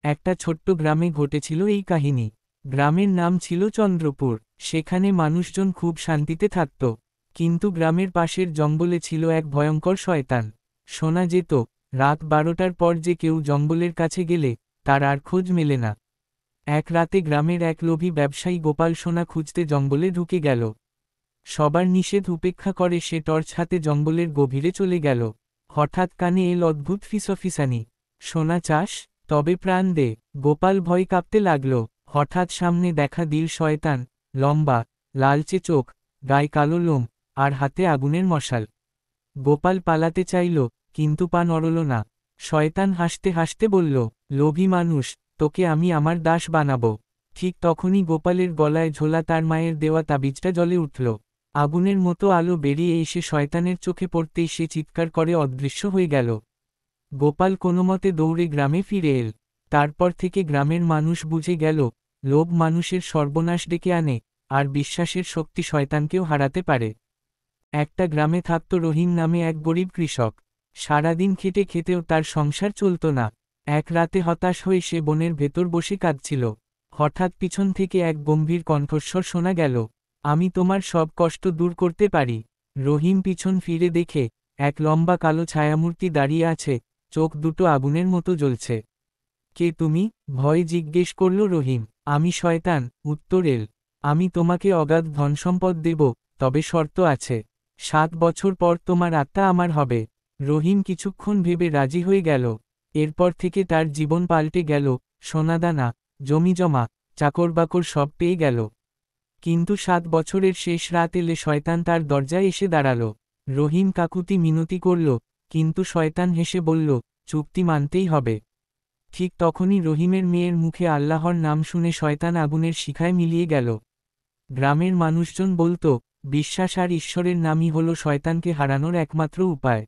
একটা ছোট্ট গ্রামে ঘটেছিল এই কাহিনী। গ্রামের নাম ছিল চন্দ্রপুর। সেখানে মানুষজন খুব শান্তিতে থাকত। কিন্তু গ্রামের পাশের জঙ্গলে ছিল এক ভয়ঙ্কর শয়তান। শোনা যেত, রাত 12টার পর যে কেউ জঙ্গলের কাছে গেলে তার আর খোঁজ মেলে না। এক রাতে গ্রামের এক লোভী ব্যবসায়ী গোপাল সোনা খুঁজতে জঙ্গলে ঢুকে গেল। সবার নিষেধ উপেক্ষা করে সে টর্চ হাতে জঙ্গলের গভীরে চলে গেল। হঠাৎ কানে এল অদ্ভুত ফিসফিসানি। সোনা চাস? তবে প্রাণ দে। গোপাল ভয় কাঁপতে লাগল। হঠাৎ সামনে দেখা দিল শয়তান, লম্বা, লালচে চোখ, গায়ে কালো লোম, আর হাতে আগুনের মশাল। গোপাল পালাতে চাইল, কিন্তু পা নড়ল না। শয়তান হাসতে হাসতে বলল, লোভী মানুষ, তোকে আমি আমার দাস বানাবো। ঠিক তখনই গোপালের গলায় ঝোলা তার মায়ের দেওয়া তাবিজটা জ্বলে উঠল। আগুনের মতো আলো বেরিয়ে এসে শয়তানের চোখে পড়তেই সে চিৎকার করে অদৃশ্য হয়ে গেল। গোপাল কোনোমতে দৌড়ে গ্রামে ফিরে এল। তারপর থেকে গ্রামের মানুষ বুঝে গেল, লোভ মানুষের সর্বনাশ ডেকে আনে, আর বিশ্বাসের শক্তি শয়তানকেও হারাতে পারে। একটা গ্রামে থাকত রহিম নামে এক গরিব কৃষক। সারাদিন খেটে খেতেও তার সংসার চলত না। এক রাতে হতাশ হয়ে সে বনের ভেতর বসে কাঁদছিল। হঠাৎ পিছন থেকে এক গম্ভীর কণ্ঠস্বর শোনা গেল, আমি তোমার সব কষ্ট দূর করতে পারি। রহিম পিছন ফিরে দেখে, এক লম্বা কালো ছায়ামূর্তি দাঁড়িয়ে আছে, চোখ দুটো আগুনের মতো জ্বলছে। কে তুমি? ভয় জিজ্ঞেস করল রহিম। আমি শয়তান, উত্তর এল। আমি তোমাকে অগাধ ধনসম্পদ দেব, তবে শর্ত আছে। 7 বছর পর তোমার আত্মা আমার হবে। রহিম কিছুক্ষণ ভেবে রাজি হয়ে গেল। এরপর থেকে তার জীবন পাল্টে গেল। সোনাদানা, জমিজমা, চাকরবাকর সব পেয়ে গেল। কিন্তু 7 বছরের শেষ রাত এলে শয়তান তার দরজায় এসে দাঁড়াল। রহিম কাকুতি মিনতি করল, কিন্তু শয়তান হেসে বলল, চুক্তি মানতেই হবে। ঠিক তখনই রহিমের মেয়ের মুখে আল্লাহর নাম শুনে শয়তান আগুনের শিখায় মিলিয়ে গেল। গ্রামের মানুষজন বলতো, বিশ্বাস আর ঈশ্বরের নামই হলো শয়তানকে হারানোর একমাত্র উপায়।